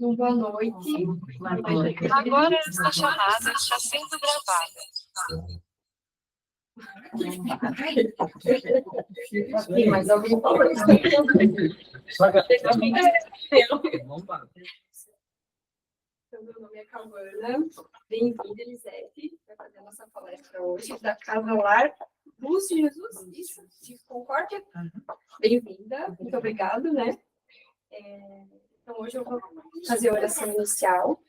Boa noite. Agora esta chamada está sendo gravada. Sim, mas alguém falou isso. Meu nome é Calvana. Bem-vinda, Elisete. Vai fazer a nossa palestra hoje da Casa Lar Luz de Jesus. Isso, de Concórdia. Bem-vinda. Muito obrigada, né? Então, hoje eu vou fazer a oração inicial.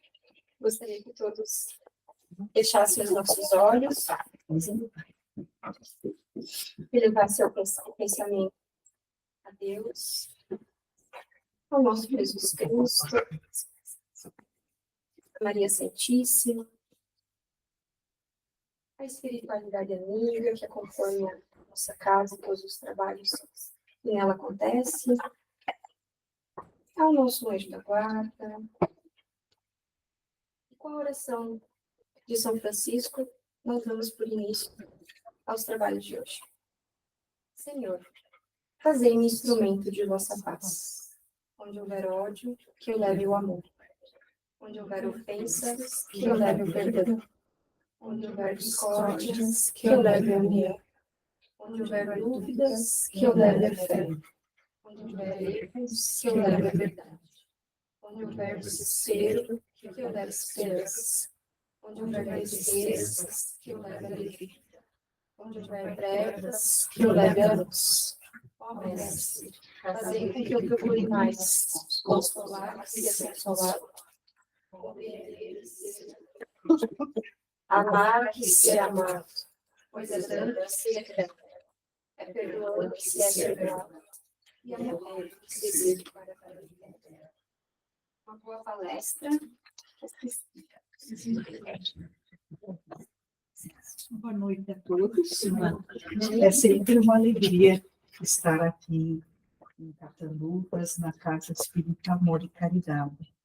Gostaria que todos fechassem os nossos olhos e levassem seu pensamento a Deus, ao nosso Jesus Cristo, a Maria Santíssima, a espiritualidade amiga que acompanha a nossa casa e todos os trabalhos que nela acontecem, ao nosso anjo da guarda. E com a oração de São Francisco, nós damos por início aos trabalhos de hoje. Senhor, fazei-me instrumento de vossa paz. Onde houver ódio, que eu leve o amor. Onde houver ofensas, que eu leve o perdão. Onde houver discórdias, que eu leve a união. Onde houver dúvidas, que eu leve a fé. Onde houver erros, que eu leve a verdade. Onde houver desespero, que eu leve esperança. Onde houver tristezas, que eu leve alegria. Onde houver trevas, que eu leve a luz. Ó Mestre, fazei com que eu procure mais consolar e ser consolado. Amar que ser amado, pois é dando que se é dado, é perdoando que se é perdoado, e é morrer que se vive para a vida. Uma boa palestra. Boa noite a todos. É sempre uma alegria estar aqui em Catanduvas, na Casa Espírita Amor e Caridade,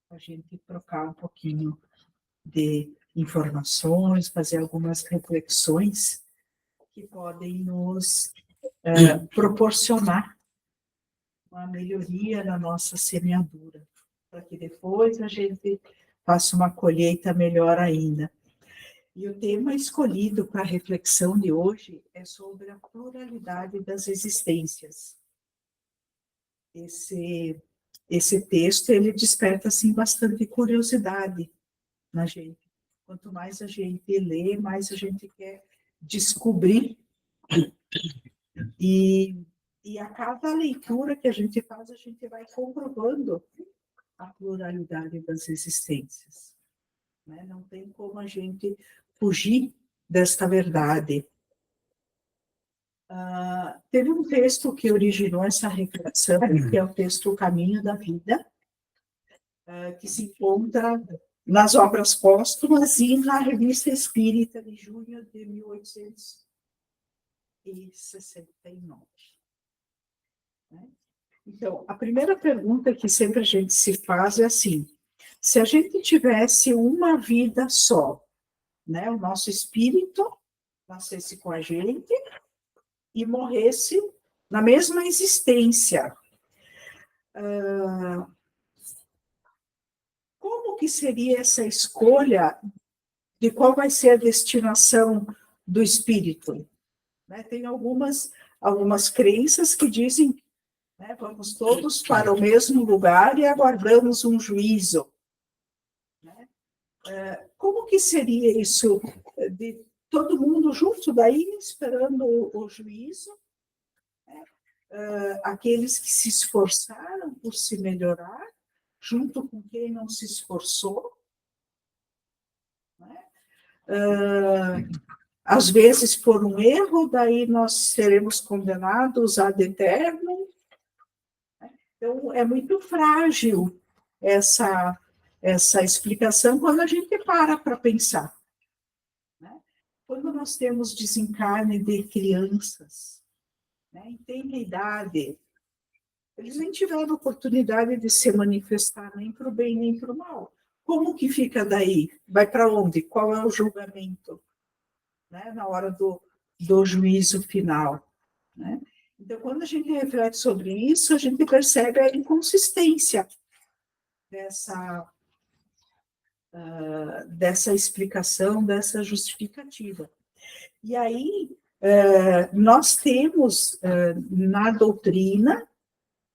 a gente trocar um pouquinho de informações, fazer algumas reflexões que podem nos proporcionar uma melhoria na nossa semeadura, para que depois a gente faça uma colheita melhor ainda. E o tema escolhido para a reflexão de hoje é sobre a pluralidade das existências. Esse texto, ele desperta, assim, bastante curiosidade na gente. Quanto mais a gente lê, mais a gente quer descobrir. E a cada leitura que a gente faz, a gente vai comprovando a pluralidade das existências. Né? Não tem como a gente fugir desta verdade. Teve um texto que originou essa reflexão, que é o texto O Caminho da Vida, que se encontra nas obras póstumas e na Revista Espírita de junho de 1869. Né? Então, a primeira pergunta que sempre a gente se faz é assim: se a gente tivesse uma vida só, né, o nosso espírito nascesse com a gente e morresse na mesma existência, como que seria essa escolha de qual vai ser a destinação do espírito? Né, tem algumas crenças que dizem, né, vamos todos para o mesmo lugar e aguardamos um juízo. Né? Como que seria isso de todo mundo junto daí, esperando o juízo? Né? Aqueles que se esforçaram por se melhorar, junto com quem não se esforçou. Né? Às vezes, por um erro, daí nós seremos condenados ad eternum. Então, é muito frágil essa explicação quando a gente para pensar. Né? Quando nós temos desencarne de crianças, né, em tenra idade, eles nem tiveram oportunidade de se manifestar nem para o bem nem para o mal. Como que fica daí? Vai para onde? Qual é o julgamento? Né, na hora do juízo final. Né? Então, quando a gente reflete sobre isso, a gente percebe a inconsistência dessa explicação, dessa justificativa. E aí, nós temos na doutrina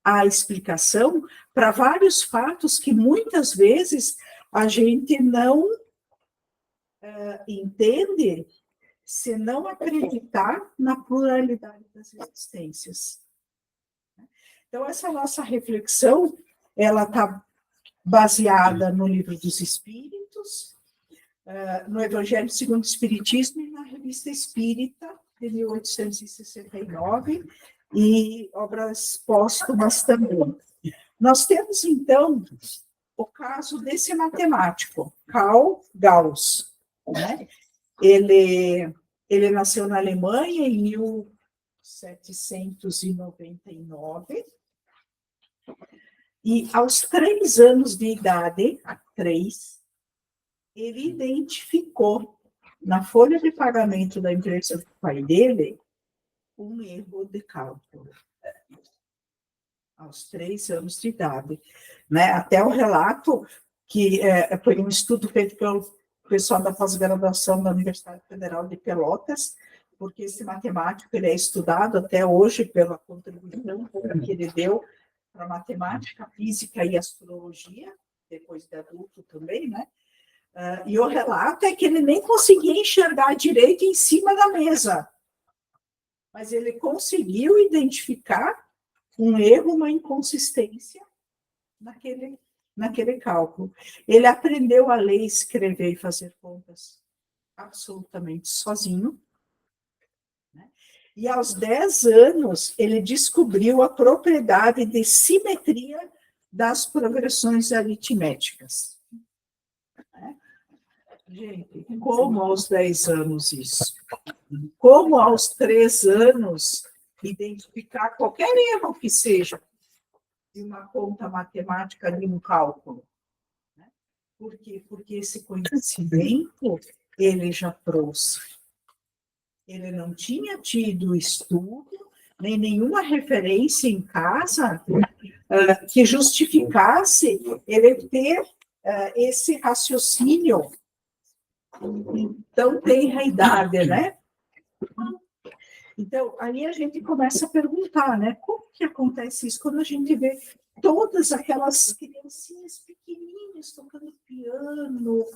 a explicação para vários fatos que muitas vezes a gente não entende se não acreditar na pluralidade das existências. Então, essa nossa reflexão, ela está baseada no Livro dos Espíritos, no Evangelho segundo o Espiritismo e na Revista Espírita, de 1869, e obras póstumas também. Nós temos, então, o caso desse matemático, Karl Gauss, né? Ele nasceu na Alemanha em 1799, e aos 3 anos de idade, ele identificou na folha de pagamento da empresa do pai dele um erro de cálculo. Aos 3 anos de idade. Né? Até o relato, que foi um estudo feito pelo pessoal da pós-graduação da Universidade Federal de Pelotas, porque esse matemático ele é estudado até hoje pela contribuição que ele deu para matemática, física e astrologia, depois de adulto também, né? E o relato é que ele nem conseguia enxergar direito em cima da mesa, mas ele conseguiu identificar um erro, uma inconsistência naquele cálculo. Ele aprendeu a ler, escrever e fazer contas absolutamente sozinho, né? E aos 10 anos, ele descobriu a propriedade de simetria das progressões aritméticas. Gente, como aos 10 anos isso? Como aos 3 anos identificar qualquer erro que seja de uma conta matemática, de um cálculo? Por quê? Porque esse conhecimento ele já trouxe. Ele não tinha tido estudo, nem nenhuma referência em casa que justificasse ele ter esse raciocínio tão tenra idade, né? Então, aí a gente começa a perguntar, né? Como que acontece isso? Quando a gente vê todas aquelas criancinhas pequenininhas tocando piano,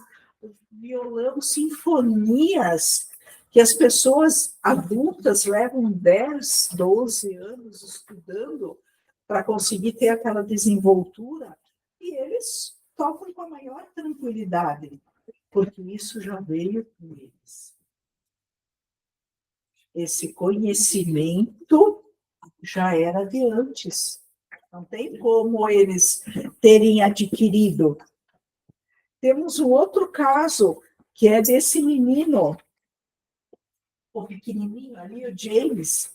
violão, sinfonias, que as pessoas adultas levam 10, 12 anos estudando para conseguir ter aquela desenvoltura, e eles tocam com a maior tranquilidade, porque isso já veio com eles. Esse conhecimento já era de antes. Não tem como eles terem adquirido. Temos um outro caso, que é desse menino, o pequenininho ali, o James.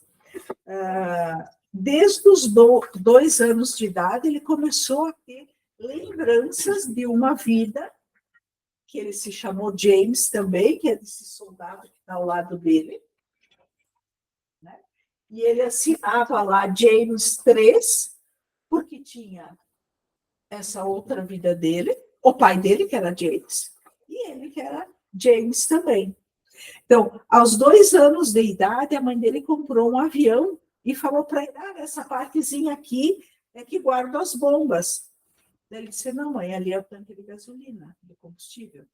Desde os 2 anos de idade, ele começou a ter lembranças de uma vida, que ele se chamou James também, que é desse soldado que está ao lado dele. E ele assinava lá James 3, porque tinha essa outra vida dele, o pai dele, que era James, e ele, que era James também. Então, aos 2 anos de idade, a mãe dele comprou um avião e falou para ele, essa partezinha aqui é que guarda as bombas. Daí ele disse, não, mãe, ali é o tanque de gasolina, de combustível.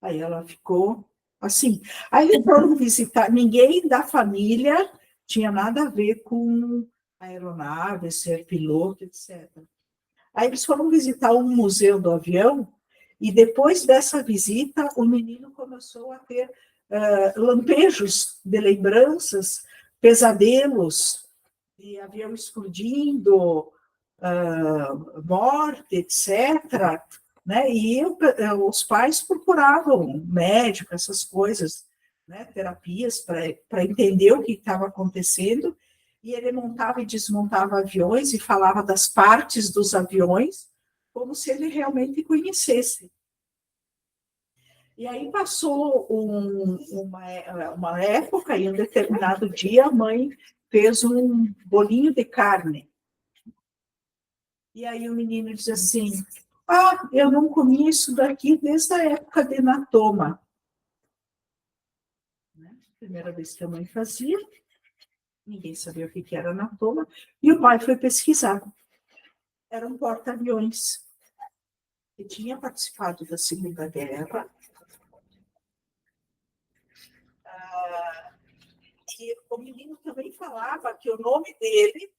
Aí ela ficou assim. Aí eles foram visitar, ninguém da família tinha nada a ver com aeronave, ser piloto, etc. Aí eles foram visitar um museu do avião, e depois dessa visita, o menino começou a ter lampejos de lembranças, pesadelos, de avião explodindo, morte, etc., né? E os pais procuravam médico, essas coisas, né? Terapias para entender o que estava acontecendo, e ele montava e desmontava aviões e falava das partes dos aviões como se ele realmente conhecesse. E aí passou uma época, e um determinado dia a mãe fez um bolinho de carne. E aí o menino diz assim, ah, eu não comi isso daqui desde a época de hematoma. Primeira vez que a mãe fazia, ninguém sabia o que era hematoma, e o pai foi pesquisar. Era um porta-aviões que tinha participado da Segunda Guerra. E o menino também falava que o nome dele,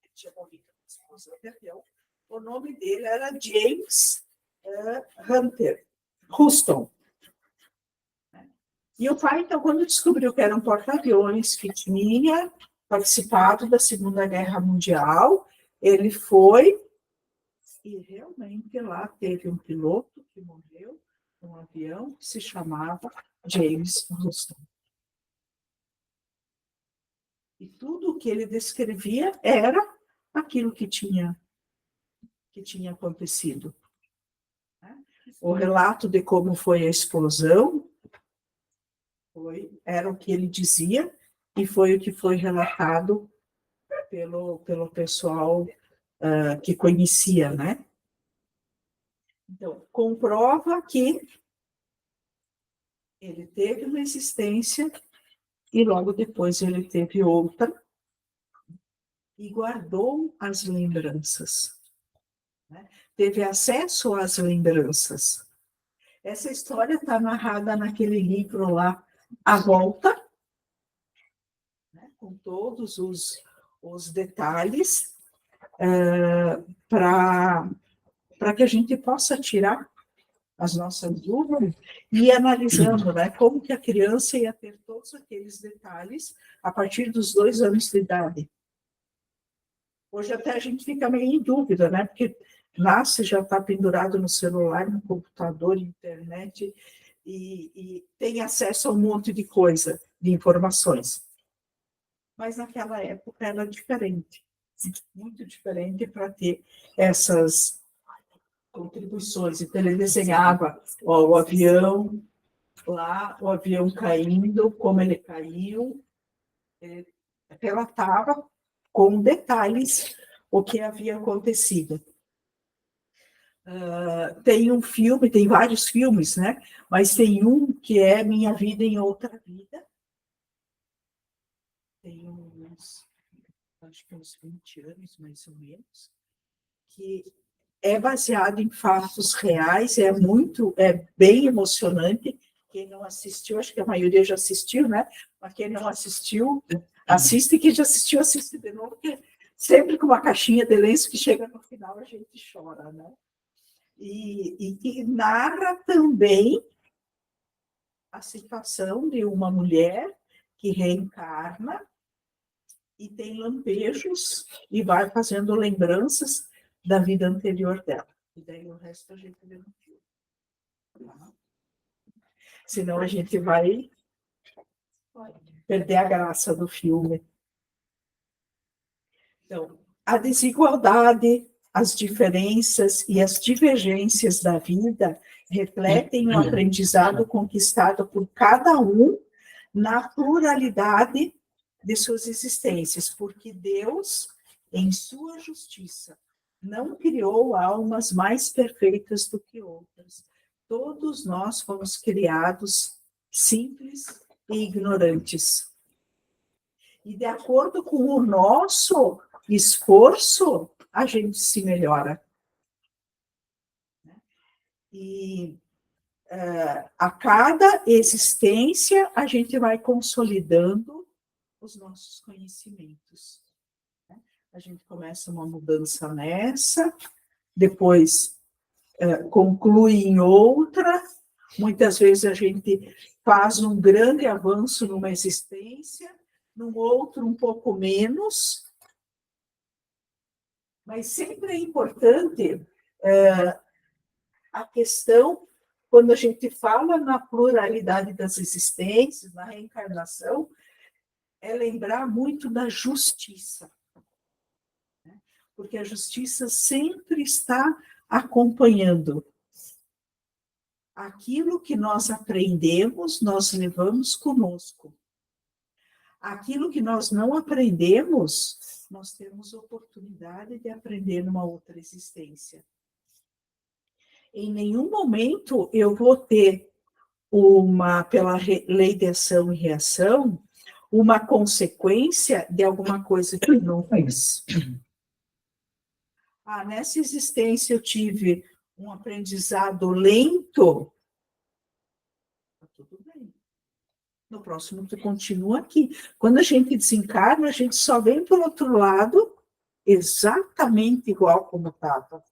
ele tinha morrido com a esposa, perdão, o nome dele era James Houston. E o pai, então, quando descobriu que era um porta-aviões que tinha participado da Segunda Guerra Mundial, ele foi e realmente lá teve um piloto que morreu num avião que se chamava James Houston. E tudo o que ele descrevia era aquilo que tinha acontecido. O relato de como foi a explosão era o que ele dizia e foi o que foi relatado pelo pessoal que conhecia, né? Então, comprova que ele teve uma existência e logo depois ele teve outra e guardou as lembranças. Né? Teve acesso às lembranças. Essa história está narrada naquele livro lá, A Volta, né? Com todos os detalhes, para que a gente possa tirar as nossas dúvidas e ir analisando, né, como que a criança ia ter todos aqueles detalhes a partir dos 2 anos de idade. Hoje até a gente fica meio em dúvida, né, porque nasce, já está pendurado no celular, no computador, internet, e tem acesso a um monte de coisa, de informações. Mas naquela época era diferente, muito diferente para ter essas contribuições. Então, ele desenhava o avião lá, o avião caindo, como ele caiu, relatava com detalhes o que havia acontecido. Tem um filme, tem vários filmes, né? Mas tem um que é Minha Vida em Outra Vida. Tem acho que uns 20 anos, mais ou menos, que é baseado em fatos reais, é bem emocionante. Quem não assistiu, acho que a maioria já assistiu, né? Mas quem não assistiu, assiste, e quem já assistiu, assiste de novo, porque sempre com uma caixinha de lenço que chega no final a gente chora, né? E narra também a situação de uma mulher que reencarna e tem lampejos e vai fazendo lembranças da vida anterior dela. E daí o resto a gente vê no filme. Tá? Senão a gente vai perder a graça do filme. Então, a desigualdade, as diferenças e as divergências da vida refletem o aprendizado conquistado por cada um na pluralidade de suas existências, porque Deus, em sua justiça, não criou almas mais perfeitas do que outras. Todos nós fomos criados simples e ignorantes. E de acordo com o nosso esforço, a gente se melhora. E a cada existência, a gente vai consolidando os nossos conhecimentos. A gente começa uma mudança nessa, depois conclui em outra, muitas vezes a gente faz um grande avanço numa existência, num outro um pouco menos, mas sempre é importante a questão, quando a gente fala na pluralidade das existências, na reencarnação, é lembrar muito da justiça. Porque a justiça sempre está acompanhando. Aquilo que nós aprendemos, nós levamos conosco. Aquilo que nós não aprendemos, nós temos oportunidade de aprender numa outra existência. Em nenhum momento eu vou ter pela lei de ação e reação, uma consequência de alguma coisa que eu não fiz. Nessa existência eu tive um aprendizado lento, tudo bem. No próximo tu continua aqui. Quando a gente desencarna, a gente só vem pelo outro lado exatamente igual como estava.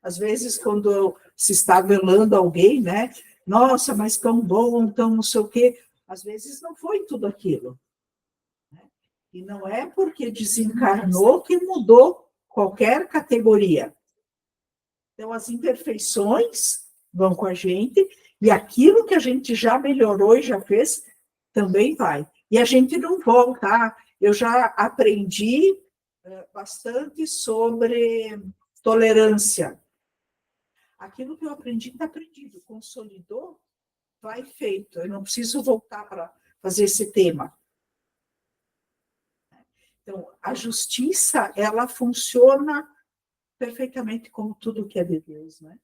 Às vezes, quando se está velando alguém, né? Nossa, mas tão bom, tão não sei o quê. Às vezes não foi tudo aquilo. E não é porque desencarnou que mudou qualquer categoria. Então, as imperfeições vão com a gente, e aquilo que a gente já melhorou e já fez, também vai. E a gente não volta. Eu já aprendi bastante sobre tolerância. Aquilo que eu aprendi está aprendido, consolidou, vai feito. Eu não preciso voltar para fazer esse tema. Então, a justiça, ela funciona perfeitamente como tudo que é de Deus, né?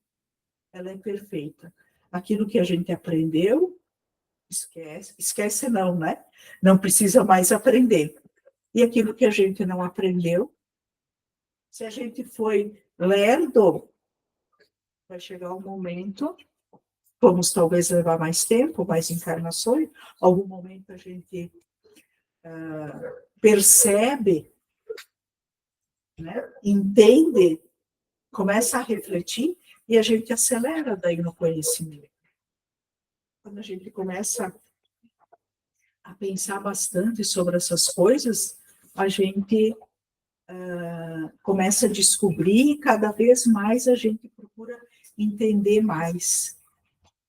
Ela é perfeita. Aquilo que a gente aprendeu, esquece não, né? Não precisa mais aprender. E aquilo que a gente não aprendeu, se a gente foi lerdo, vai chegar um momento, vamos talvez levar mais tempo, mais encarnações, algum momento a gente percebe, né? Entende, começa a refletir e a gente acelera daí no conhecimento. Quando a gente começa a pensar bastante sobre essas coisas, a gente começa a descobrir e cada vez mais a gente procura entender mais,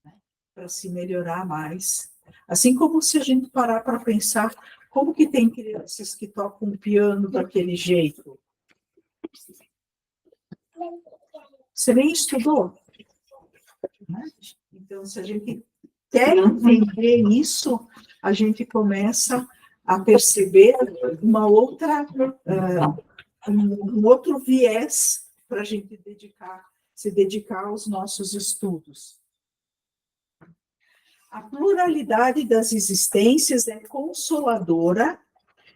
né, para se melhorar mais. Assim como se a gente parar para pensar como que tem crianças que tocam piano daquele jeito. Você nem estudou, né? Então, se a gente quer entender isso, a gente começa a perceber uma outra, um outro viés para a gente se dedicar aos nossos estudos. A pluralidade das existências é consoladora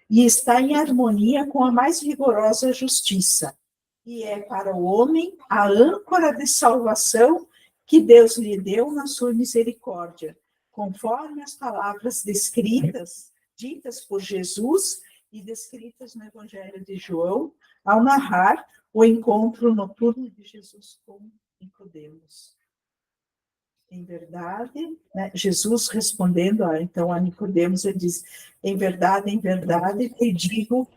e está em harmonia com a mais rigorosa justiça, e é para o homem a âncora de salvação que Deus lhe deu na sua misericórdia, conforme as palavras ditas por Jesus e descritas no Evangelho de João, ao narrar o encontro noturno de Jesus com Nicodemos. Em verdade, né, Jesus respondendo então a Nicodemos, ele diz: em verdade, te digo,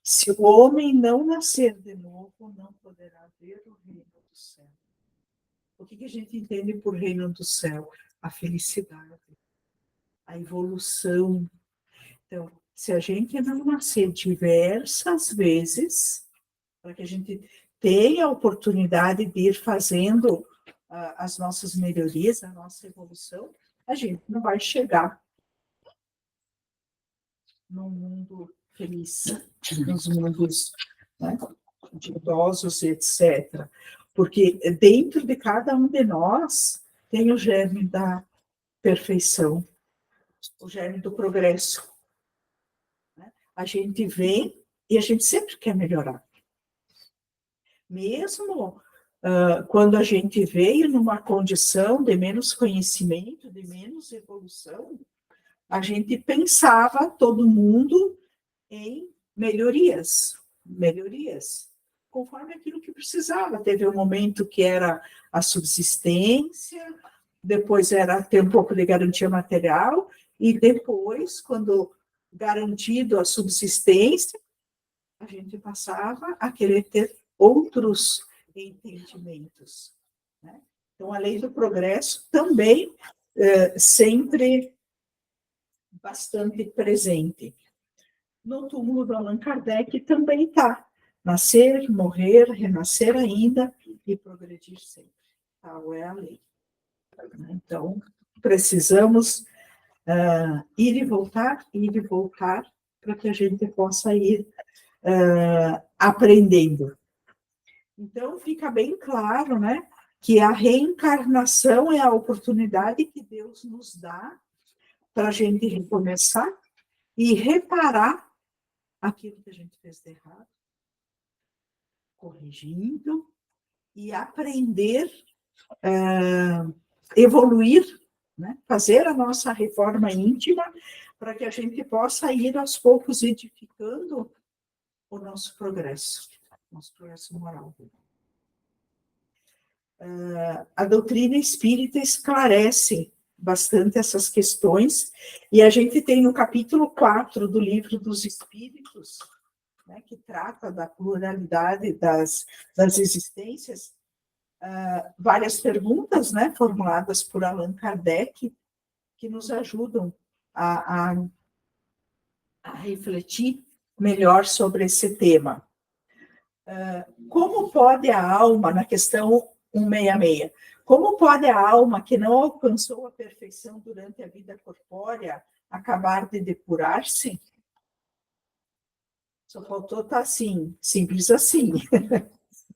se o homem não nascer de novo, não poderá ver o reino do céu. O que a gente entende por reino do céu? A felicidade, a evolução. Então, se a gente não nascer diversas vezes, para que a gente tenha a oportunidade de ir fazendo as nossas melhorias, a nossa evolução, a gente não vai chegar num mundo feliz, nos mundos, né, de idosos, etc. Porque dentro de cada um de nós tem o germe da perfeição, o germe do progresso. Né? A gente vem e a gente sempre quer melhorar. Mesmo quando a gente veio numa condição de menos conhecimento, de menos evolução, a gente pensava, todo mundo, em melhorias, conforme aquilo que precisava. Teve um momento que era a subsistência, depois era ter um pouco de garantia material, e depois, quando garantido a subsistência, a gente passava a querer ter outros entendimentos. Né? Então, a lei do progresso também sempre bastante presente. No túmulo do Allan Kardec também está. Nascer, morrer, renascer ainda e progredir sempre. Tal é a lei. Então, precisamos ir e voltar, para que a gente possa ir aprendendo. Então, fica bem claro, né, que a reencarnação é a oportunidade que Deus nos dá para a gente recomeçar e reparar aquilo que a gente fez de errado, corrigindo e aprender, evoluir, né, fazer a nossa reforma íntima para que a gente possa ir aos poucos edificando o nosso progresso moral. A doutrina espírita esclarece bastante essas questões, e a gente tem no capítulo 4 do Livro dos Espíritos, né, que trata da pluralidade das existências, várias perguntas, né, formuladas por Allan Kardec, que nos ajudam a refletir melhor sobre esse tema. Como pode a alma, na questão 166, como pode a alma que não alcançou a perfeição durante a vida corpórea acabar de depurar-se? Só faltou estar assim, simples assim,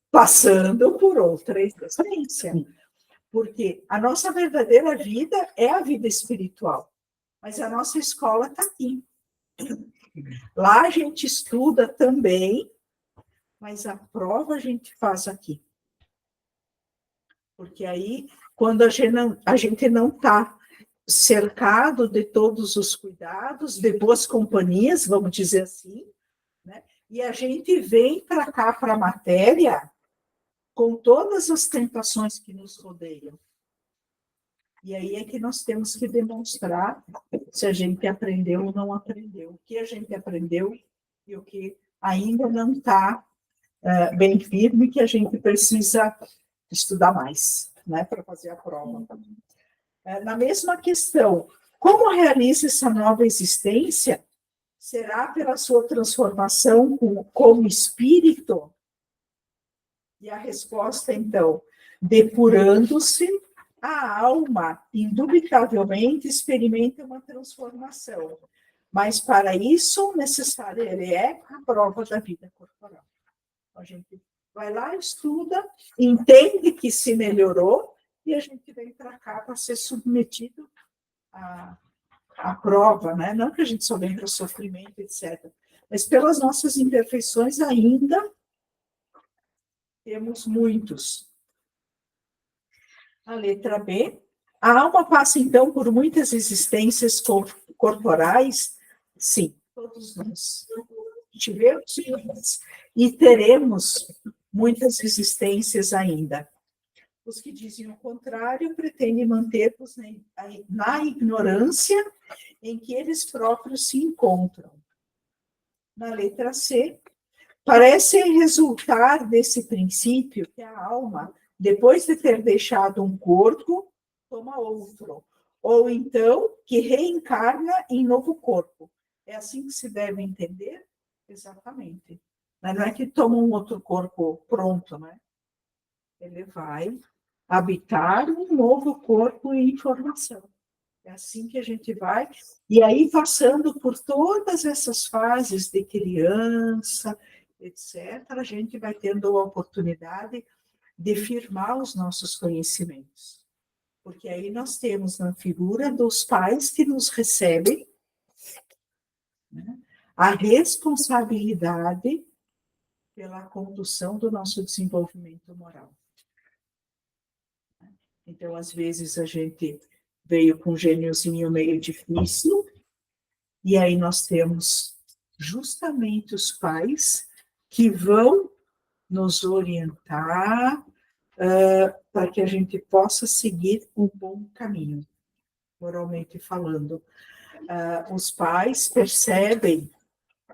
passando por outra existência. Porque a nossa verdadeira vida é a vida espiritual, mas a nossa escola está aqui. Lá a gente estuda também, mas a prova a gente faz aqui. Porque aí, quando a gente não está cercado de todos os cuidados, de boas companhias, vamos dizer assim, né? E a gente vem para cá, para a matéria, com todas as tentações que nos rodeiam. E aí é que nós temos que demonstrar se a gente aprendeu ou não aprendeu, o que a gente aprendeu e o que ainda não está bem firme, que a gente precisa estudar mais, né, para fazer a prova. Na mesma questão, como realiza essa nova existência? Será pela sua transformação como espírito? E a resposta, então, depurando-se, a alma, indubitavelmente, experimenta uma transformação. Mas, para isso, necessária é a prova da vida corporal. A gente vai lá, estuda, entende que se melhorou, e a gente vem para cá para ser submetido à prova, né? Não que a gente só vem para sofrimento, etc. Mas pelas nossas imperfeições ainda temos muitos. A letra B. A alma passa, então, por muitas existências corporais? Sim, todos nós tivemos e teremos muitas existências ainda. Os que dizem o contrário pretendem manter-nos na ignorância em que eles próprios se encontram. Na letra C, parece resultar desse princípio que a alma, depois de ter deixado um corpo, toma outro, ou então que reencarna em novo corpo. É assim que se deve entender? Exatamente. Mas não é que toma um outro corpo pronto, né? Ele vai habitar um novo corpo em formação. É assim que a gente vai, e aí passando por todas essas fases de criança, etc., a gente vai tendo a oportunidade de firmar os nossos conhecimentos. Porque aí nós temos na figura dos pais que nos recebem, né, a responsabilidade pela condução do nosso desenvolvimento moral. Então, às vezes, a gente veio com um gêniozinho meio difícil, e aí nós temos justamente os pais que vão nos orientar para que a gente possa seguir um bom caminho, moralmente falando. Os pais percebem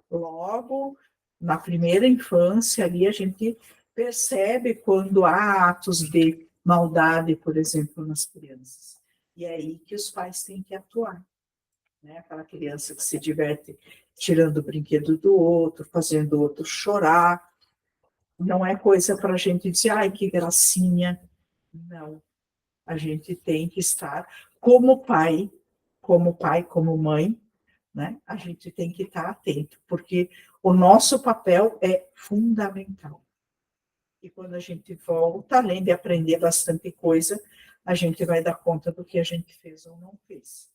logo, na primeira infância, ali a gente percebe quando há atos de maldade, por exemplo, nas crianças. E é aí que os pais têm que atuar. Né? Aquela criança que se diverte tirando o brinquedo do outro, fazendo o outro chorar. Não é coisa para a gente dizer, ai, que gracinha. Não. A gente tem que estar como pai como pai, como mãe, né? A gente tem que estar atento, porque o nosso papel é fundamental. E quando a gente volta, além de aprender bastante coisa, a gente vai dar conta do que a gente fez ou não fez.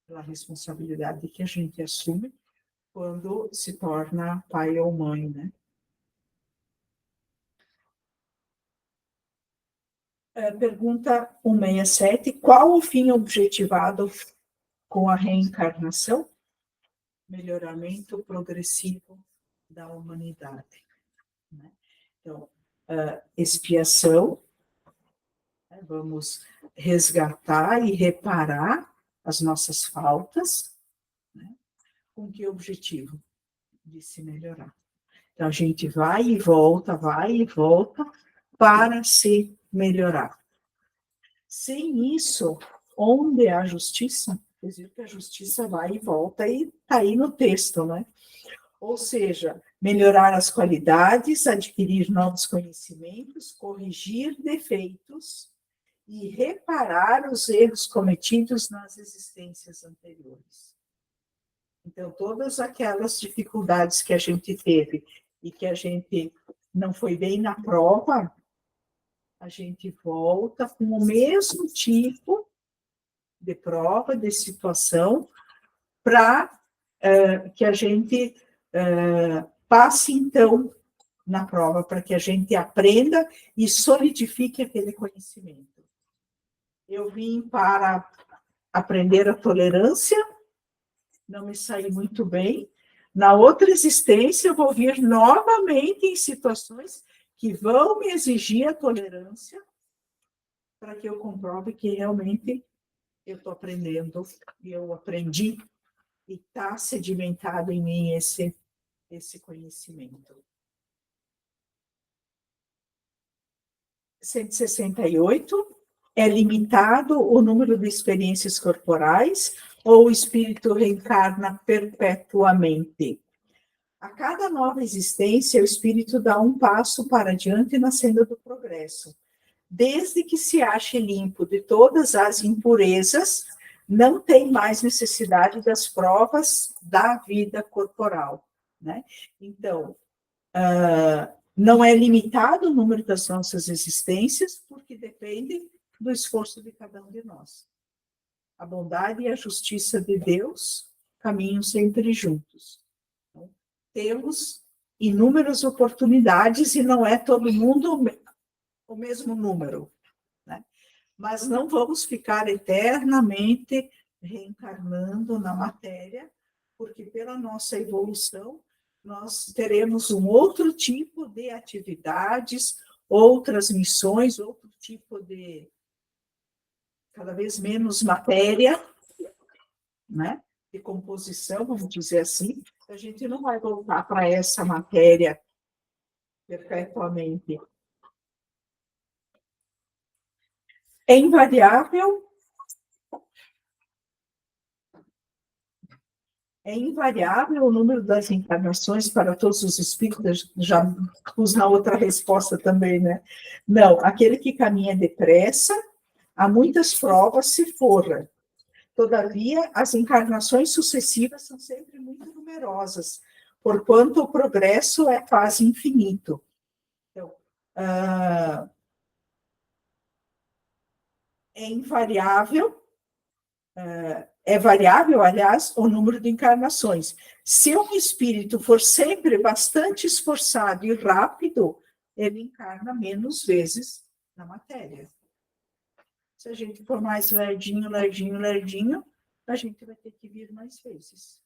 Pela responsabilidade que a gente assume quando se torna pai ou mãe, né? Pergunta 167. Qual o fim objetivado com a reencarnação? Melhoramento progressivo da humanidade. Né? Então, expiação, né? Vamos resgatar e reparar as nossas faltas, né? Com que objetivo? De se melhorar. Então, a gente vai e volta para se melhorar. Sem isso, onde há justiça? Quer dizer que a justiça vai e volta e está aí no texto, né? Ou seja, melhorar as qualidades, adquirir novos conhecimentos, corrigir defeitos e reparar os erros cometidos nas existências anteriores. Então, todas aquelas dificuldades que a gente teve e que a gente não foi bem na prova, a gente volta com o mesmo tipo de prova, de situação, para que a gente passe, então, na prova, para que a gente aprenda e solidifique aquele conhecimento. Eu vim para aprender a tolerância, não me saí muito bem. Na outra existência, eu vou vir novamente em situações que vão me exigir a tolerância para que eu comprove que realmente eu estou aprendendo, e eu aprendi, e está sedimentado em mim esse conhecimento. 168. É limitado o número de experiências corporais ou o espírito reencarna perpetuamente? A cada nova existência, o espírito dá um passo para diante na senda do progresso. Desde que se ache limpo de todas as impurezas, não tem mais necessidade das provas da vida corporal, né? Então, não é limitado o número das nossas existências, porque depende do esforço de cada um de nós. A bondade e a justiça de Deus caminham sempre juntos. Então, temos inúmeras oportunidades e não é todo mundo o mesmo número, né? Mas não vamos ficar eternamente reencarnando na matéria, porque pela nossa evolução nós teremos um outro tipo de atividades, outras missões, outro tipo de cada vez menos matéria, né? De composição, vamos dizer assim. A gente não vai voltar para essa matéria perpetuamente. É invariável o número das encarnações para todos os espíritos? Já pus na outra resposta também, né? Não, aquele que caminha depressa, há muitas provas se forra. Todavia, as encarnações sucessivas são sempre muito numerosas, porquanto o progresso é quase infinito. Então, é invariável, é variável, aliás, o número de encarnações. Se um espírito for sempre bastante esforçado e rápido, ele encarna menos vezes na matéria. Se a gente for mais lerdinho, a gente vai ter que vir mais vezes.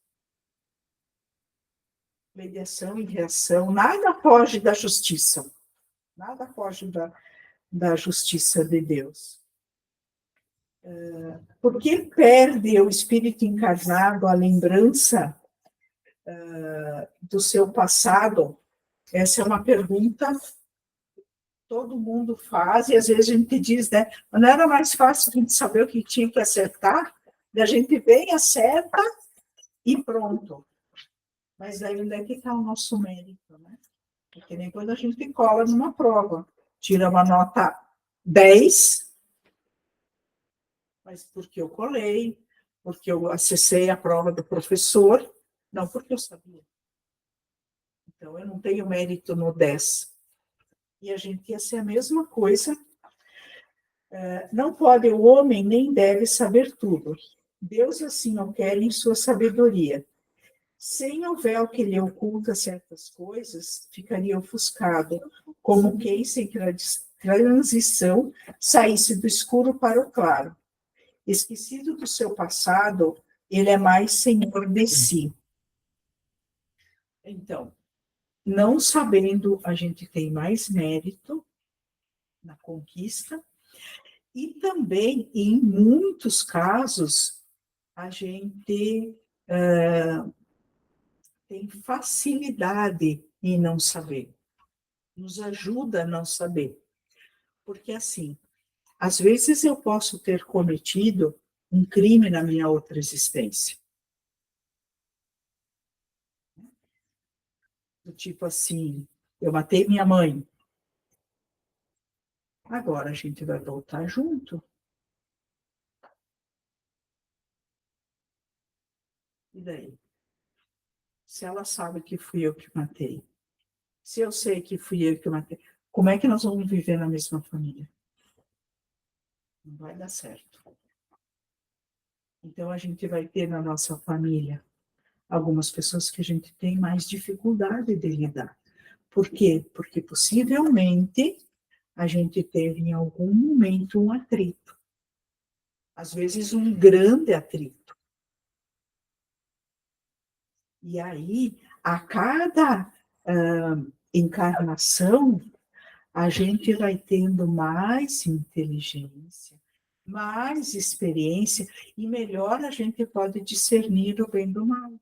Mediação e reação, nada foge da justiça. Nada foge da justiça de Deus. Por que perde o espírito encarnado a lembrança do seu passado? Essa é uma pergunta que todo mundo faz, e às vezes a gente diz, né? Não era mais fácil a gente saber o que tinha que acertar? A gente vem, acerta e pronto. Mas aí onde é que está o nosso mérito, né? Porque nem quando a gente cola numa prova, tira uma nota 10, mas porque eu colei, porque eu acessei a prova do professor, não porque eu sabia. Então, eu não tenho mérito no 10. E a gente ia ser a mesma coisa. Não pode o homem, nem deve saber tudo. Deus assim o quer em sua sabedoria. Sem o véu que lhe oculta certas coisas, ficaria ofuscado, como quem sem transição saísse do escuro para o claro. Esquecido do seu passado, ele é mais senhor de si. Então, não sabendo, a gente tem mais mérito na conquista, e também, em muitos casos, a gente tem facilidade em não saber, nos ajuda a não saber. Porque, assim, às vezes eu posso ter cometido um crime na minha outra existência. Do tipo assim, eu matei minha mãe. Agora a gente vai voltar junto. E daí? Se ela sabe que fui eu que matei, se eu sei que fui eu que matei, como é que nós vamos viver na mesma família? Não vai dar certo. Então a gente vai ter na nossa família algumas pessoas que a gente tem mais dificuldade de lidar. Por quê? Porque possivelmente a gente teve em algum momento um atrito. Às vezes um grande atrito. E aí, a cada encarnação, a gente vai tendo mais inteligência, mais experiência, e melhor a gente pode discernir o bem do mal.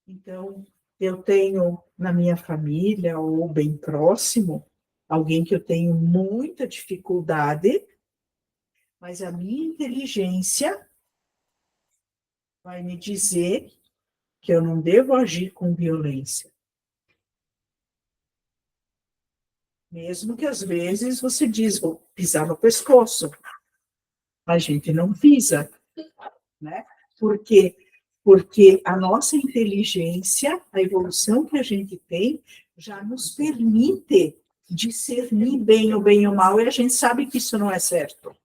Então, eu tenho na minha família, ou bem próximo, alguém que eu tenho muita dificuldade, mas a minha inteligência vai me dizer que eu não devo agir com violência. Mesmo que às vezes você diz, vou pisar no pescoço. A gente não pisa, né? Por quê? Porque a nossa inteligência, a evolução que a gente tem, já nos permite discernir bem o bem e o mal, e a gente sabe que isso não é certo.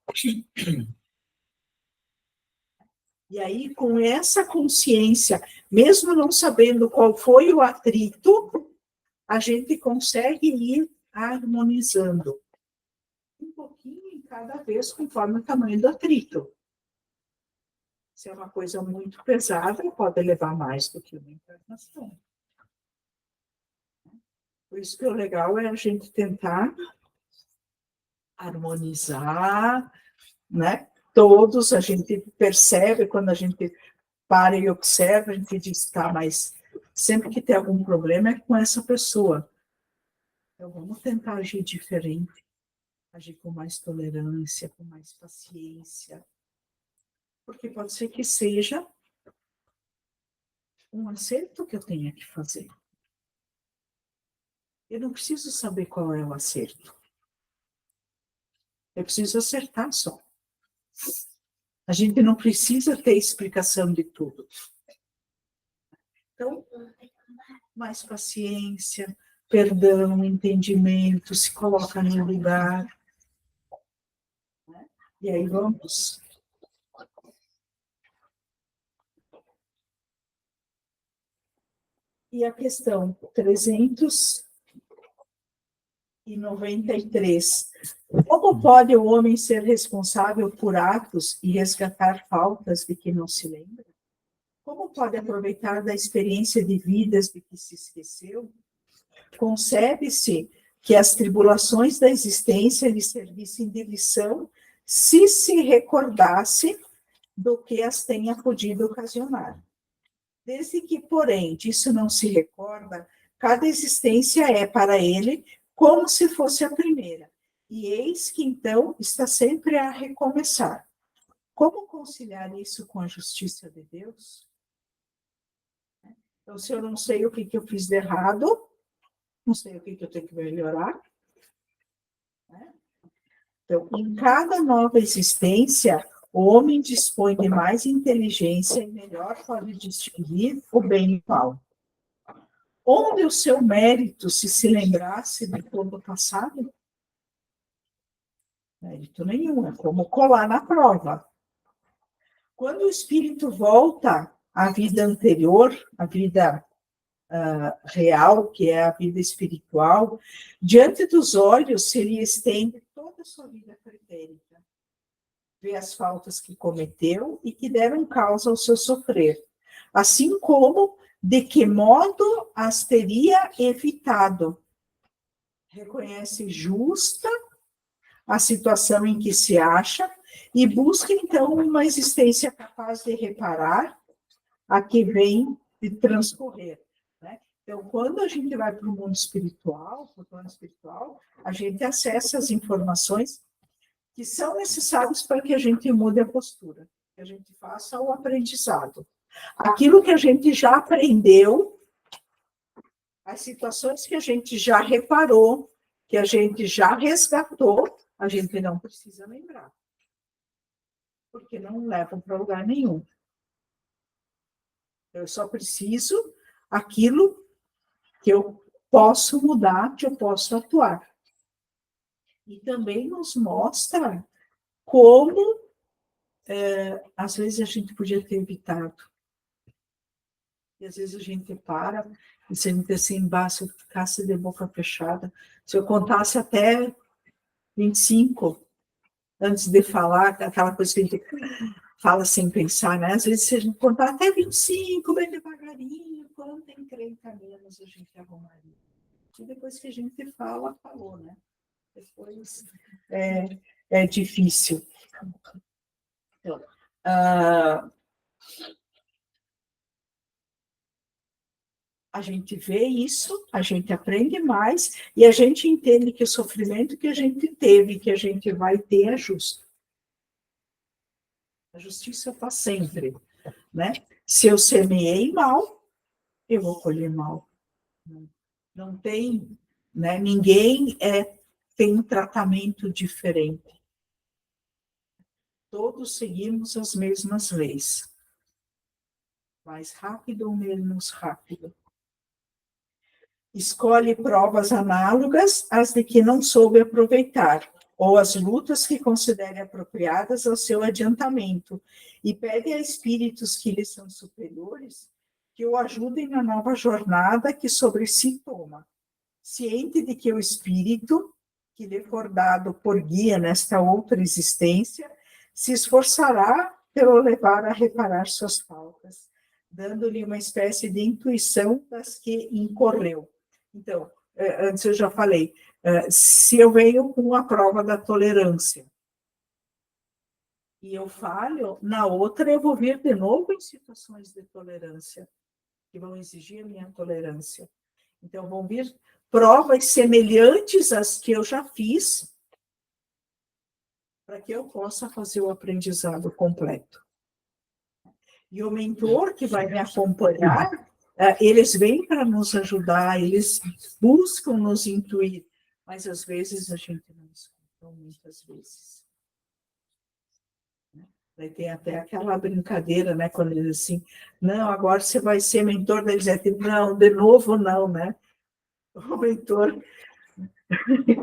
E aí, com essa consciência, mesmo não sabendo qual foi o atrito, a gente consegue ir harmonizando um pouquinho cada vez conforme o tamanho do atrito. Se é uma coisa muito pesada, pode levar mais do que uma encarnação. Por isso que o legal é a gente tentar harmonizar, né? Todos, a gente percebe, quando a gente para e observa, a gente diz, tá, mas sempre que tem algum problema é com essa pessoa. Então, vamos tentar agir diferente, agir com mais tolerância, com mais paciência, porque pode ser que seja um acerto que eu tenha que fazer. Eu não preciso saber qual é o acerto. Eu preciso acertar só. A gente não precisa ter explicação de tudo. Então, mais paciência, perdão, entendimento, se coloca no lugar. E aí vamos. E a questão 393. Como pode o homem ser responsável por atos e resgatar faltas de que não se lembra? Como pode aproveitar da experiência de vidas de que se esqueceu? Concebe-se que as tribulações da existência lhe servissem de lição se se recordasse do que as tenha podido ocasionar. Desde que, porém, disso não se recorda, cada existência é para ele como se fosse a primeira. E eis que, então, está sempre a recomeçar. Como conciliar isso com a justiça de Deus? Então, se eu não sei o que eu fiz de errado, não sei o que eu tenho que melhorar, né? Então, em cada nova existência, o homem dispõe de mais inteligência e melhor pode distinguir o bem e o mal. Onde o seu mérito se lembrasse de todo o passado? Mérito nenhum, é como colar na prova. Quando o espírito volta à vida anterior, à vida real, que é a vida espiritual, diante dos olhos se lhe estende toda a sua vida pretérita. Vê as faltas que cometeu e que deram causa ao seu sofrer, assim como de que modo as teria evitado. Reconhece justa a situação em que se acha e busca, então, uma existência capaz de reparar a que vem de transcorrer. Né? Então, quando a gente vai para o mundo espiritual, para o plano espiritual, a gente acessa as informações que são necessárias para que a gente mude a postura, que a gente faça o aprendizado. Aquilo que a gente já aprendeu, as situações que a gente já reparou, que a gente já resgatou, a gente não precisa lembrar, porque não levam para lugar nenhum. Eu só preciso aquilo que eu posso mudar, que eu posso atuar. E também nos mostra como, às vezes, a gente podia ter evitado. E às vezes a gente para e sente assim, se eu ficasse de boca fechada, se eu contasse até 25, antes de falar, aquela coisa que a gente fala sem pensar, né? Às vezes, se a gente contar até 25, bem devagarinho, quando tem 30 menos, a gente arrumaria. E depois que a gente fala, falou, né? Depois é difícil. Então, a gente vê isso, a gente aprende mais e a gente entende que o sofrimento que a gente teve, que a gente vai ter, é justo. A justiça está sempre, né? Se eu semeei mal, eu vou colher mal. Não tem, né? Ninguém tem um tratamento diferente. Todos seguimos as mesmas leis. Mais rápido ou menos rápido. Escolhe provas análogas às de que não soube aproveitar, ou as lutas que considere apropriadas ao seu adiantamento, e pede a espíritos que lhe são superiores que o ajudem na nova jornada que sobre si toma, ciente de que o espírito, que lhe for dado por guia nesta outra existência, se esforçará pelo levar a reparar suas faltas, dando-lhe uma espécie de intuição das que incorreu. Então, antes eu já falei, se eu venho com a prova da tolerância e eu falho, na outra eu vou vir de novo em situações de tolerância, que vão exigir a minha tolerância. Então, vão vir provas semelhantes às que eu já fiz, para que eu possa fazer o aprendizado completo. E o mentor que vai me acompanhar, eles vêm para nos ajudar, eles buscam nos intuir, mas às vezes a gente não escuta, muitas vezes. Daí tem até aquela brincadeira, né, quando eles assim, não, agora você vai ser mentor, daí eles dizem, não, de novo não, né? O mentor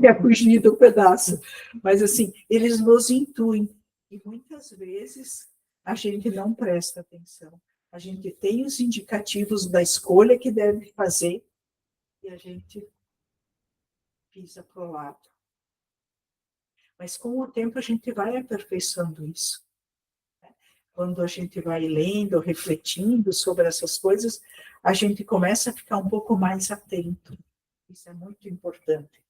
quer fugir do pedaço. Mas assim, eles nos intuem, e muitas vezes a gente não presta atenção. A gente tem os indicativos da escolha que deve fazer e a gente pisa para o lado. Mas com o tempo a gente vai aperfeiçoando isso. Quando a gente vai lendo, refletindo sobre essas coisas, a gente começa a ficar um pouco mais atento. Isso é muito importante.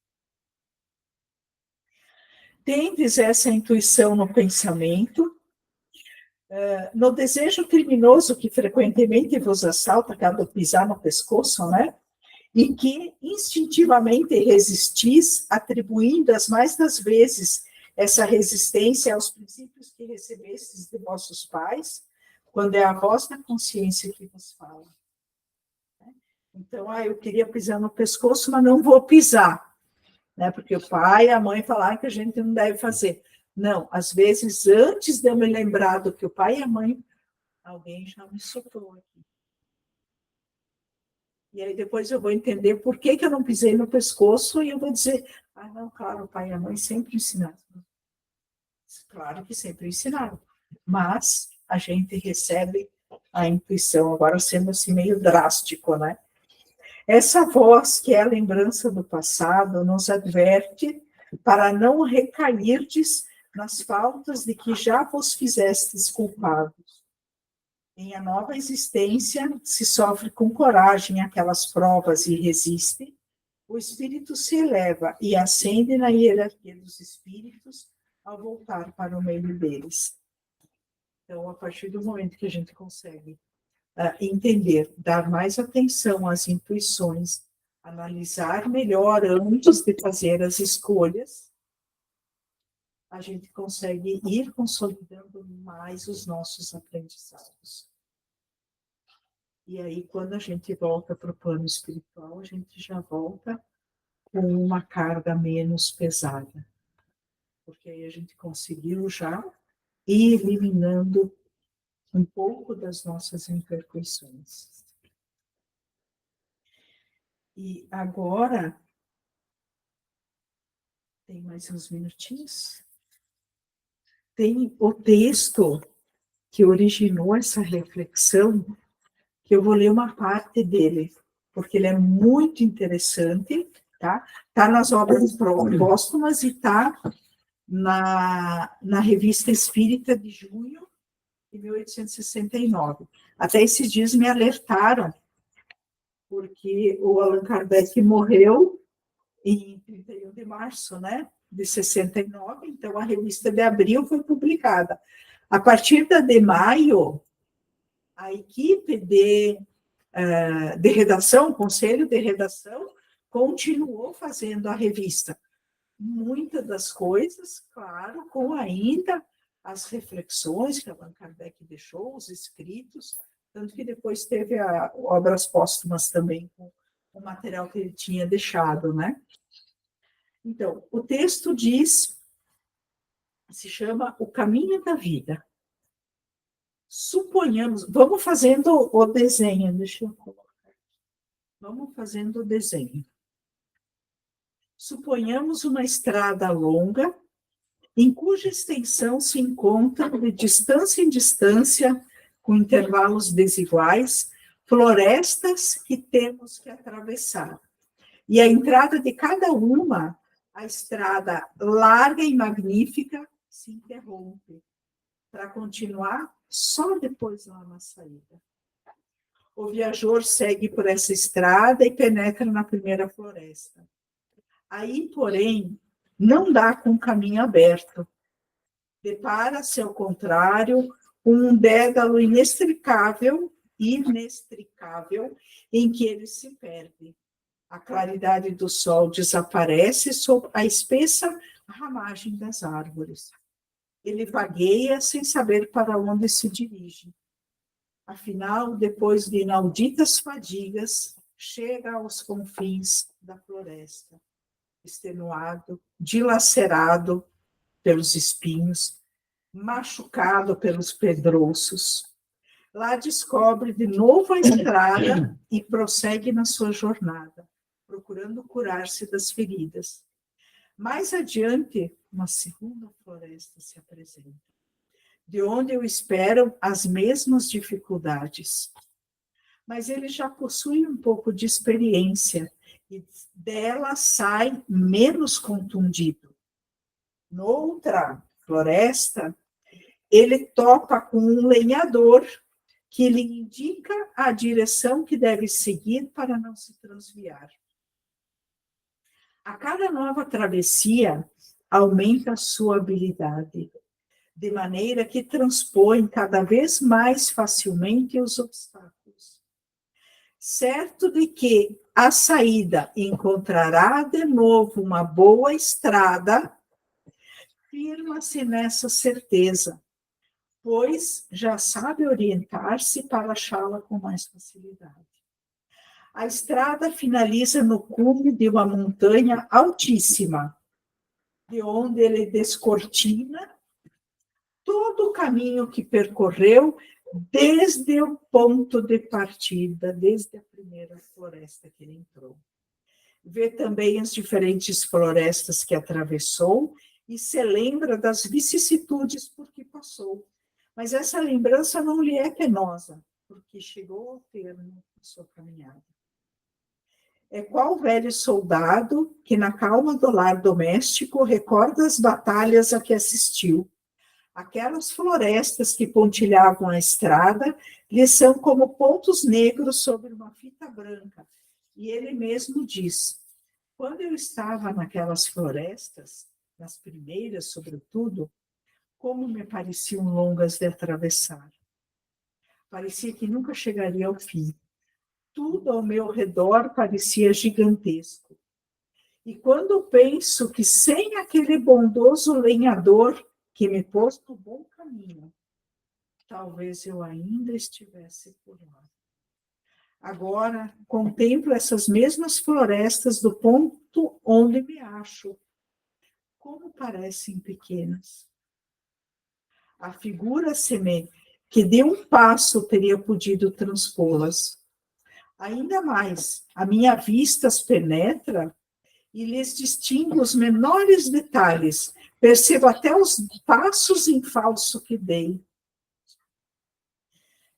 Tendes essa intuição no pensamento, no desejo criminoso que frequentemente vos assalta, cada pisar no pescoço, né? E que instintivamente resistis, atribuindo as mais das vezes essa resistência aos princípios que recebestes de vossos pais, quando é a voz da consciência que vos fala. Então, eu queria pisar no pescoço, mas não vou pisar. né? Porque o pai e a mãe falaram que a gente não deve fazer. Não, às vezes, antes de eu me lembrar do que o pai e a mãe, alguém já me soprou aqui. E aí depois eu vou entender por que eu não pisei no pescoço e eu vou dizer, não, claro, o pai e a mãe sempre ensinaram. Claro que sempre ensinaram, mas a gente recebe a intuição, agora sendo assim meio drástico, né? Essa voz, que é a lembrança do passado, nos adverte para não recairdes nas faltas de que já vos fizestes culpados. Em a nova existência, se sofre com coragem aquelas provas e resiste, o espírito se eleva e ascende na hierarquia dos espíritos ao voltar para o meio deles. Então, a partir do momento que a gente consegue entender, dar mais atenção às intuições, analisar melhor antes de fazer as escolhas, a gente consegue ir consolidando mais os nossos aprendizados. E aí, quando a gente volta para o plano espiritual, a gente já volta com uma carga menos pesada. Porque aí a gente conseguiu já ir eliminando um pouco das nossas imperfeições. E agora, tem mais uns minutinhos, tem o texto que originou essa reflexão, que eu vou ler uma parte dele, porque ele é muito interessante, tá? Está nas obras póstumas e está na Revista Espírita de junho de 1869. Até esses dias me alertaram, porque o Allan Kardec morreu em 31 de março, né, de 69, então a revista de abril foi publicada. A partir de maio, a equipe de redação, o conselho de redação, continuou fazendo a revista. Muitas das coisas, claro, com ainda as reflexões que Allan Kardec deixou, os escritos, tanto que depois teve obras póstumas também com o material que ele tinha deixado, né? Então, o texto se chama O Caminho da Vida. Suponhamos, vamos fazendo o desenho, deixa eu colocar. Vamos fazendo o desenho. Suponhamos uma estrada longa, em cuja extensão se encontram, de distância em distância, com intervalos desiguais, florestas que temos que atravessar. E a entrada de cada uma, a estrada larga e magnífica, se interrompe, para continuar só depois lá na saída. O viajor segue por essa estrada e penetra na primeira floresta. Aí, porém, não dá com o caminho aberto. Depara-se, ao contrário, um dédalo inextricável, em que ele se perde. A claridade do sol desaparece sob a espessa ramagem das árvores. Ele vagueia sem saber para onde se dirige. Afinal, depois de inauditas fadigas, chega aos confins da floresta, extenuado, dilacerado pelos espinhos, machucado pelos pedrouços. Lá descobre de novo a estrada e prossegue na sua jornada, procurando curar-se das feridas. Mais adiante, uma segunda floresta se apresenta, de onde o esperam as mesmas dificuldades. Mas ele já possui um pouco de experiência e dela sai menos contundido. Noutra floresta, ele topa com um lenhador que lhe indica a direção que deve seguir para não se transviar. A cada nova travessia, aumenta a sua habilidade, de maneira que transpõe cada vez mais facilmente os obstáculos. Certo de que a saída encontrará de novo uma boa estrada, firma-se nessa certeza, pois já sabe orientar-se para achá-la com mais facilidade. A estrada finaliza no cume de uma montanha altíssima, de onde ele descortina todo o caminho que percorreu desde o ponto de partida, desde a primeira floresta que ele entrou. Vê também as diferentes florestas que atravessou e se lembra das vicissitudes por que passou. Mas essa lembrança não lhe é penosa, porque chegou ao termo da sua caminhada. É qual velho soldado que, na calma do lar doméstico, recorda as batalhas a que assistiu. Aquelas florestas que pontilhavam a estrada lhe são como pontos negros sobre uma fita branca. E ele mesmo diz: quando eu estava naquelas florestas, nas primeiras, sobretudo, como me pareciam longas de atravessar. Parecia que nunca chegaria ao fim. Tudo ao meu redor parecia gigantesco. E quando penso que sem aquele bondoso lenhador que me pôs no bom caminho, talvez eu ainda estivesse por lá. Agora contemplo essas mesmas florestas do ponto onde me acho. Como parecem pequenas. Afigura-se-me que de um passo teria podido transpô-las. Ainda mais, a minha vista as penetra e lhes distingo os menores detalhes. Percebo até os passos em falso que dei.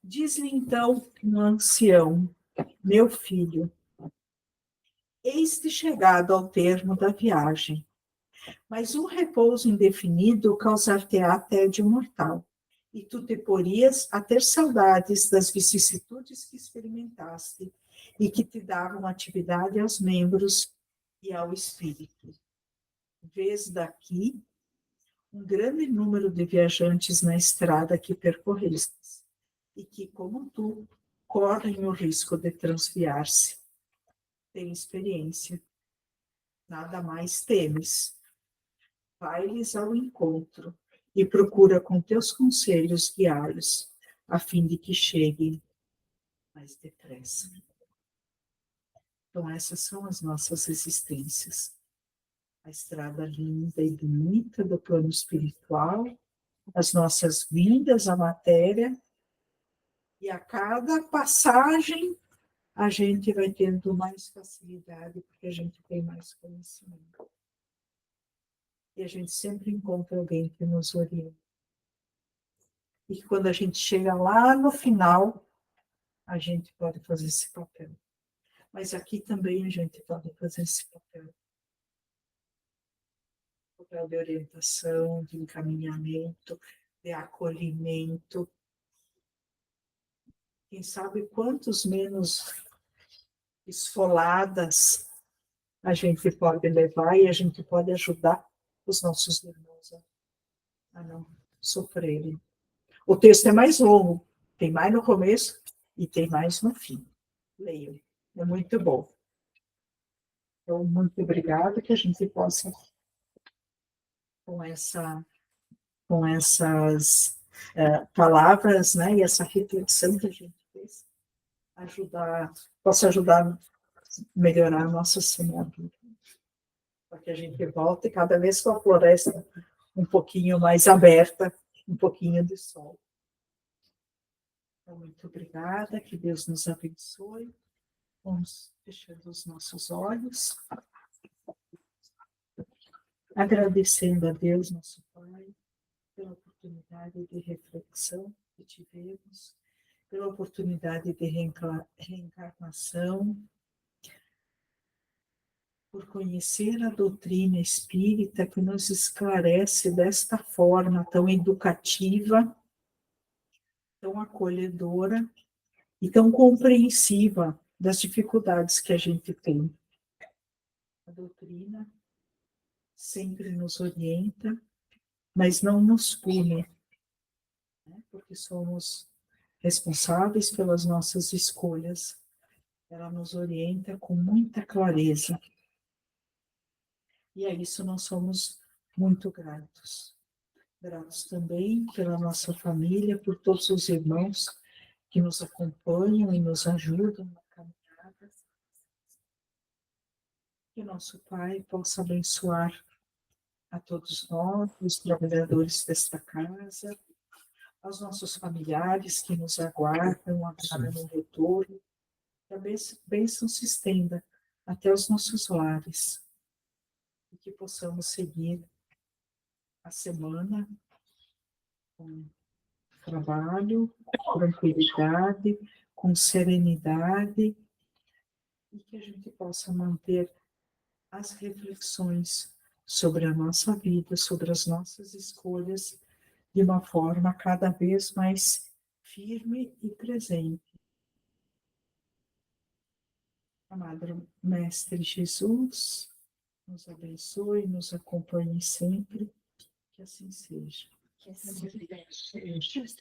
Diz-lhe então um ancião: meu filho, eis-te chegado ao termo da viagem, mas um repouso indefinido causar-te-á tédio mortal, e tu te porias a ter saudades das vicissitudes que experimentaste e que te davam atividade aos membros e ao espírito. Vês daqui um grande número de viajantes na estrada que percorrestes, e que, como tu, correm o risco de transviar-se. Tem experiência. Nada mais temes. Vai-lhes ao encontro e procura com teus conselhos guiá-los, a fim de que cheguem mais depressa. Então, essas são as nossas existências. A estrada linda e bonita do plano espiritual, as nossas vindas à matéria, e a cada passagem a gente vai tendo mais facilidade, porque a gente tem mais conhecimento. E a gente sempre encontra alguém que nos orienta. E quando a gente chega lá no final, a gente pode fazer esse papel. Mas aqui também a gente pode fazer esse papel. Papel de orientação, de encaminhamento, de acolhimento. Quem sabe quantos menos esfoladas a gente pode levar e a gente pode ajudar os nossos irmãos a não sofrerem. O texto é mais longo, tem mais no começo e tem mais no fim. Leiam, é muito bom. Então, muito obrigada, que a gente possa, com essas palavras, né, e essa reflexão que a gente fez, possa ajudar a melhorar a nossa semeadura. Para que a gente volte cada vez com a floresta um pouquinho mais aberta, um pouquinho de sol. Então, muito obrigada, que Deus nos abençoe. Vamos fechando os nossos olhos, agradecendo a Deus, nosso Pai, pela oportunidade de reflexão que tivemos, pela oportunidade de reencarnação, por conhecer a doutrina espírita que nos esclarece desta forma tão educativa, tão acolhedora e tão compreensiva das dificuldades que a gente tem. A doutrina sempre nos orienta, mas não nos pune, né? Porque somos responsáveis pelas nossas escolhas. Ela nos orienta com muita clareza. E a isso nós somos muito gratos. Gratos também pela nossa família, por todos os irmãos que nos acompanham e nos ajudam na caminhada. que nosso Pai possa abençoar a todos nós, os trabalhadores desta casa, aos nossos familiares que nos aguardam agora no retorno, que a bênção se estenda até os nossos lares e que possamos seguir a semana com trabalho, com tranquilidade, com serenidade e que a gente possa manter as reflexões sobre a nossa vida, sobre as nossas escolhas, de uma forma cada vez mais firme e presente. Amado Mestre Jesus, nos abençoe, nos acompanhe sempre, que assim seja. Que assim seja.